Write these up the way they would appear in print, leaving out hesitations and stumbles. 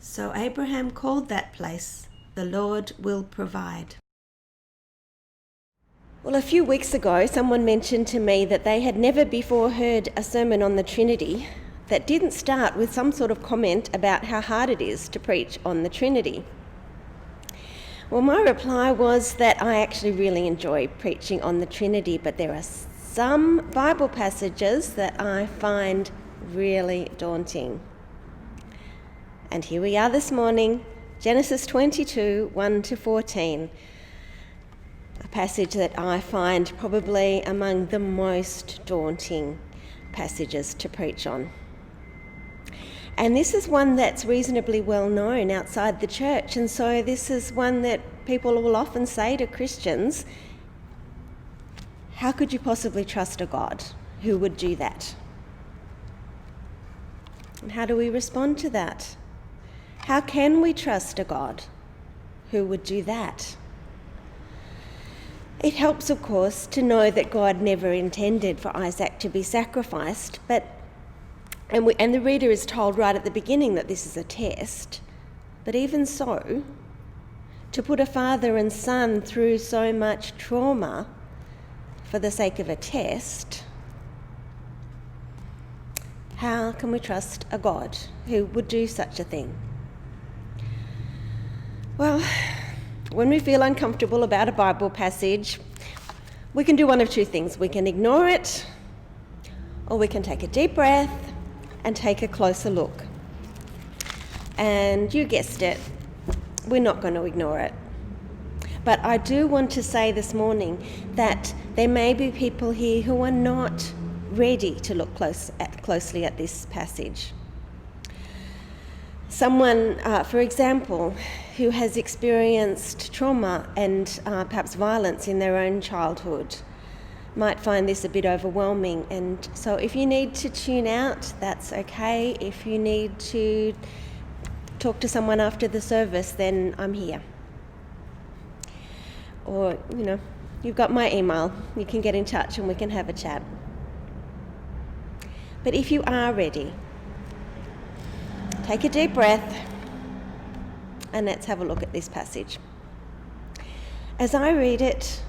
So Abraham called that place, "The Lord will provide." Well, a few weeks ago, someone mentioned to me that they had never before heard a sermon on the Trinity that didn't start with some sort of comment about how hard it is to preach on the Trinity. Well, my reply was that I actually really enjoy preaching on the Trinity, but there are some Bible passages that I find really daunting. And here we are this morning, Genesis 22, 1 to 14, a passage that I find probably among the most daunting passages to preach on. And this is one that's reasonably well known outside the church, and so this is one that people will often say to Christians, how could you possibly trust a God who would do that? And how do we respond to that? How can we trust a God who would do that? It helps, of course, to know that God never intended for Isaac to be sacrificed, and the reader is told right at the beginning that this is a test. But even so, to put a father and son through so much trauma for the sake of a test, how can we trust a God who would do such a thing? Well, when we feel uncomfortable about a Bible passage, we can do one of two things. We can ignore it, or we can take a deep breath and take a closer look. And you guessed it, we're not going to ignore it. But I do want to say this morning that there may be people here who are not ready to look closely at this passage. Someone, for example, who has experienced trauma and perhaps violence in their own childhood might find this a bit overwhelming. And so if you need to tune out, that's okay. If you need to talk to someone after the service, then I'm here. Or, you've got my email. You can get in touch and we can have a chat. But if you are ready, take a deep breath and let's have a look at this passage. As I read it,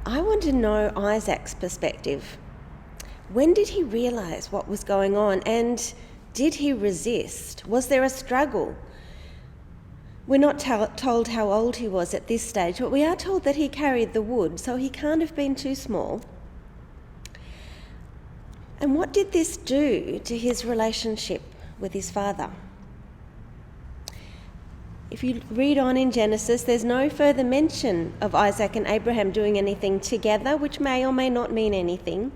I want to know Isaac's perspective. When did he realise what was going on, and did he resist? Was there a struggle? We're not told how old he was at this stage, but we are told that he carried the wood, so he can't have been too small. And what did this do to his relationship with his father? If you read on in Genesis, there's no further mention of Isaac and Abraham doing anything together, which may or may not mean anything.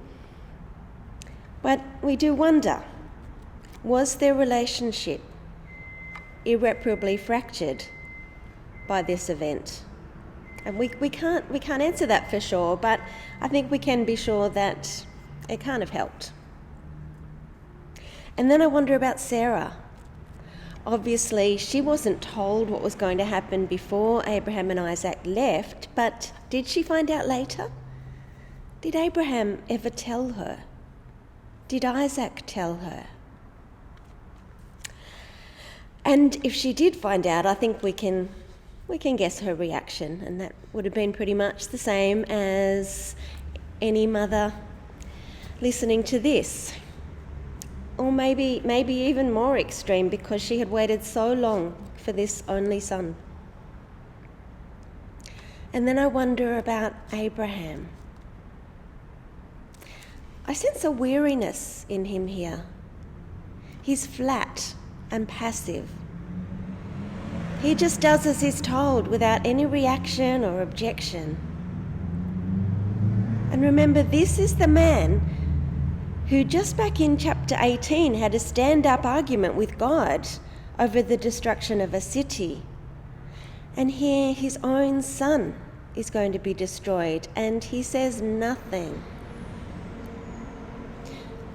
But we do wonder, was their relationship irreparably fractured by this event? And we can't answer that for sure, but I think we can be sure that it can't have helped. And then I wonder about Sarah. Obviously, she wasn't told what was going to happen before Abraham and Isaac left, but did she find out later? Did Abraham ever tell her? Did Isaac tell her? And if she did find out, I think we can guess her reaction, and that would have been pretty much the same as any mother listening to this. Or maybe even more extreme, because she had waited so long for this only son. And then I wonder about Abraham. I sense a weariness in him here. He's flat and passive. He just does as he's told without any reaction or objection. And remember, this is the man who just back in chapter 18 had a stand-up argument with God over the destruction of a city. And here his own son is going to be destroyed, and he says nothing.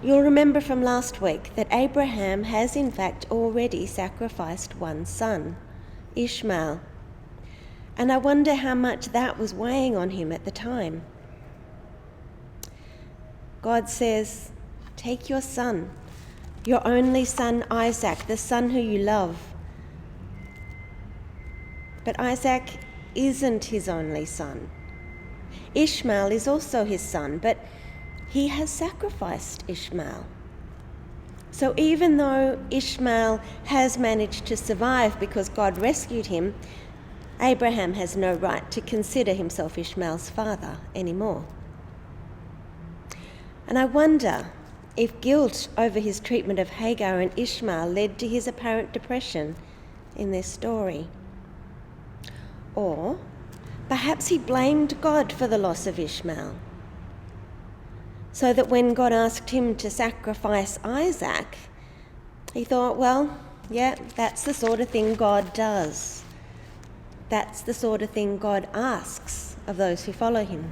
You'll remember from last week that Abraham has in fact already sacrificed one son, Ishmael. And I wonder how much that was weighing on him at the time. God says, take your son, your only son Isaac, the son who you love, But Isaac isn't his only son. Ishmael is also his son, but he has sacrificed Ishmael. So even though Ishmael has managed to survive because God rescued him, Abraham has no right to consider himself Ishmael's father anymore. And I wonder if guilt over his treatment of Hagar and Ishmael led to his apparent depression in this story. Or perhaps he blamed God for the loss of Ishmael, so that when God asked him to sacrifice Isaac, he thought, well, yeah, that's the sort of thing God does. That's the sort of thing God asks of those who follow him.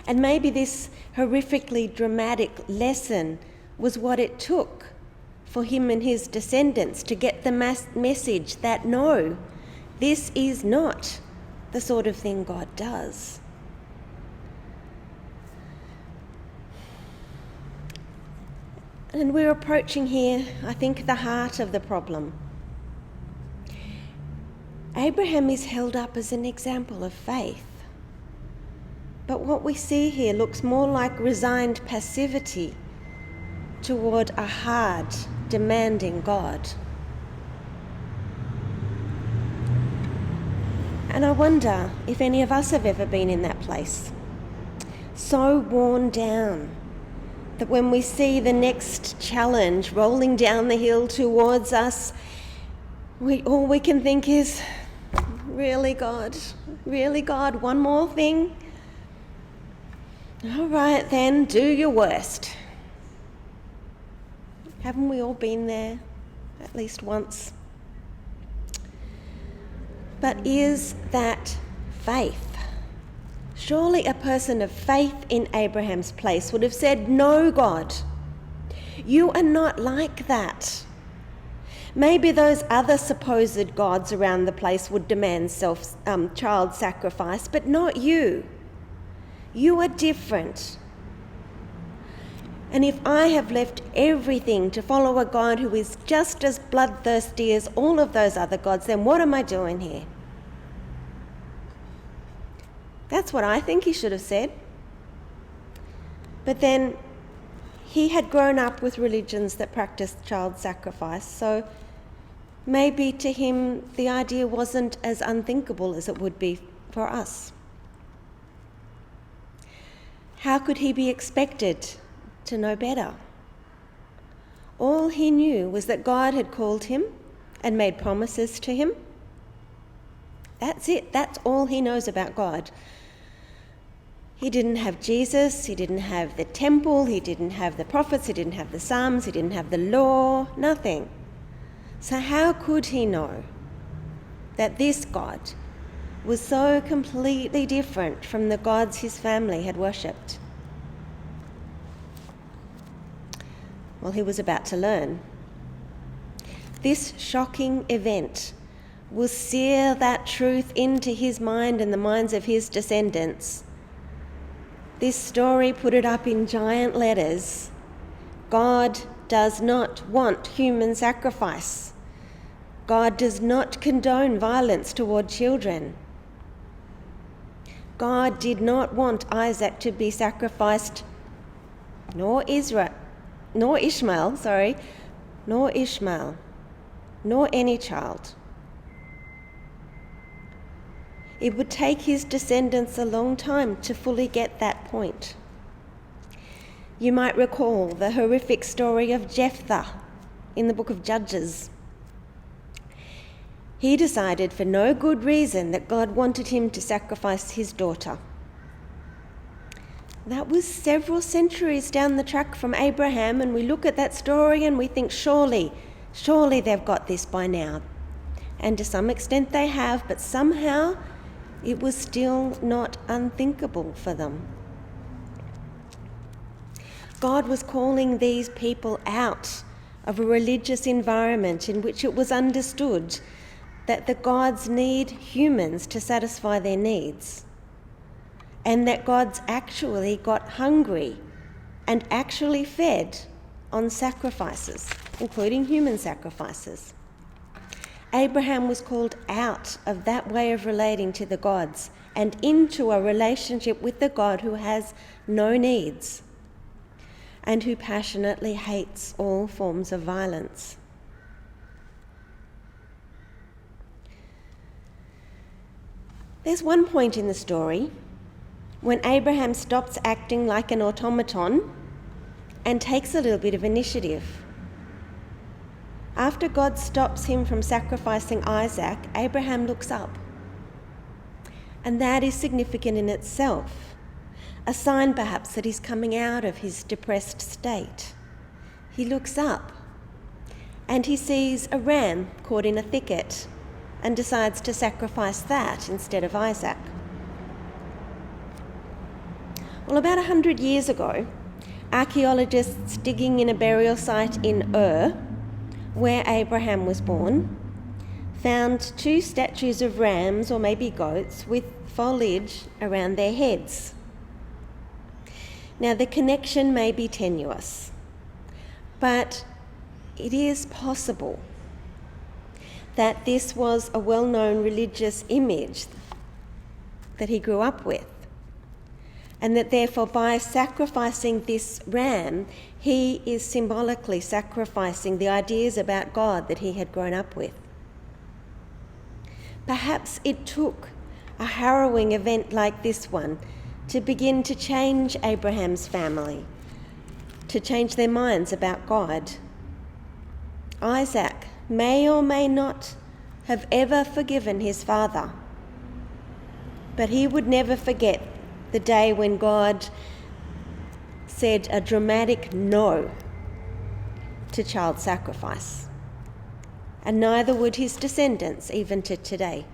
And maybe this horrifically dramatic lesson was what it took for him and his descendants to get the message that no, this is not the sort of thing God does. And we're approaching here, I think, the heart of the problem. Abraham is held up as an example of faith. But what we see here looks more like resigned passivity toward a hard, demanding God. And I wonder if any of us have ever been in that place, so worn down that when we see the next challenge rolling down the hill towards us, all we can think is, really God, one more thing? All right then, do your worst. Haven't we all been there at least once? But is that faith? Surely a person of faith in Abraham's place would have said, no, God, you are not like that. Maybe those other supposed gods around the place would demand child sacrifice, but not you. You are different. And if I have left everything to follow a God who is just as bloodthirsty as all of those other gods, then what am I doing here? That's what I think he should have said. But then he had grown up with religions that practiced child sacrifice, so maybe to him the idea wasn't as unthinkable as it would be for us. How could he be expected to know better? All he knew was that God had called him and made promises to him. That's it. That's all he knows about God. He didn't have Jesus, he didn't have the temple, he didn't have the prophets, he didn't have the Psalms, he didn't have the law, nothing. So how could he know that this God was so completely different from the gods his family had worshipped? Well, he was about to learn. This shocking event will sear that truth into his mind and the minds of his descendants. This story put it up in giant letters. God does not want human sacrifice. God does not condone violence toward children. God did not want Isaac to be sacrificed, nor Ishmael, nor any child. It would take his descendants a long time to fully get that point. You might recall the horrific story of Jephthah in the book of Judges. He decided for no good reason that God wanted him to sacrifice his daughter. That was several centuries down the track from Abraham, and we look at that story and we think, surely they've got this by now. And to some extent they have, but somehow it was still not unthinkable for them. God was calling these people out of a religious environment in which it was understood that the gods need humans to satisfy their needs, and that gods actually got hungry and actually fed on sacrifices, including human sacrifices. Abraham was called out of that way of relating to the gods and into a relationship with the God who has no needs and who passionately hates all forms of violence. There's one point in the story when Abraham stops acting like an automaton and takes a little bit of initiative. After God stops him from sacrificing Isaac, Abraham looks up. And that is significant in itself, a sign perhaps that he's coming out of his depressed state. He looks up and he sees a ram caught in a thicket and decides to sacrifice that instead of Isaac. Well, about 100 years ago, archaeologists digging in a burial site in Ur, where Abraham was born, found 2 statues of rams or maybe goats with foliage around their heads. Now, the connection may be tenuous, but it is possible that this was a well-known religious image that he grew up with, and that therefore by sacrificing this ram, he is symbolically sacrificing the ideas about God that he had grown up with. Perhaps it took a harrowing event like this one to begin to change Abraham's family, to change their minds about God. Isaac may or may not have ever forgiven his father, but he would never forget the day when God said a dramatic no to child sacrifice. And neither would his descendants, even to today.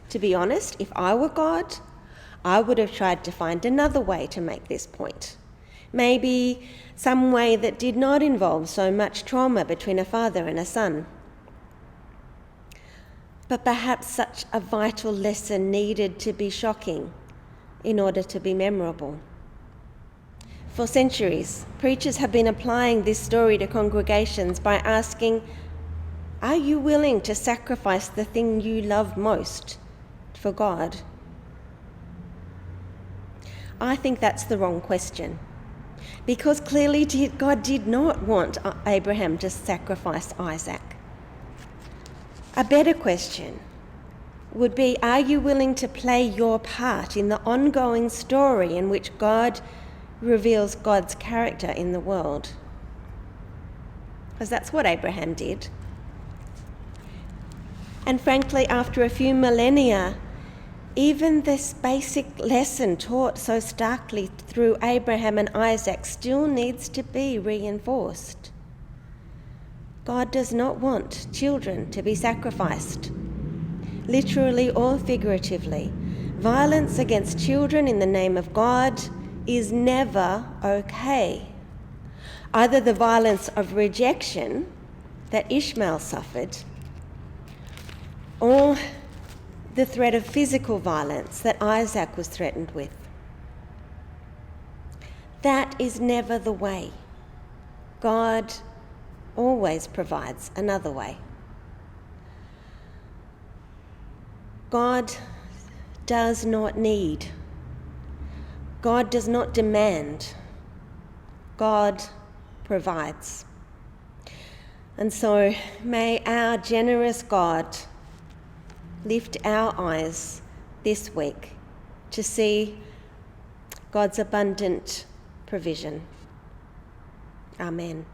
To be honest, if I were God, I would have tried to find another way to make this point. Maybe some way that did not involve so much trauma between a father and a son. But perhaps such a vital lesson needed to be shocking in order to be memorable. For centuries, preachers have been applying this story to congregations by asking, are you willing to sacrifice the thing you love most for God? I think that's the wrong question, because clearly God did not want Abraham to sacrifice Isaac. A better question would be, are you willing to play your part in the ongoing story in which God reveals God's character in the world? Because that's what Abraham did. And frankly, after a few millennia, even this basic lesson taught so starkly through Abraham and Isaac still needs to be reinforced. God does not want children to be sacrificed, literally or figuratively. Violence against children in the name of God is never okay. Either the violence of rejection that Ishmael suffered, or the threat of physical violence that Isaac was threatened with. That is never the way. God always provides another way. God does not need. God does not demand. God provides. And so may our generous God lift our eyes this week to see God's abundant provision. Amen.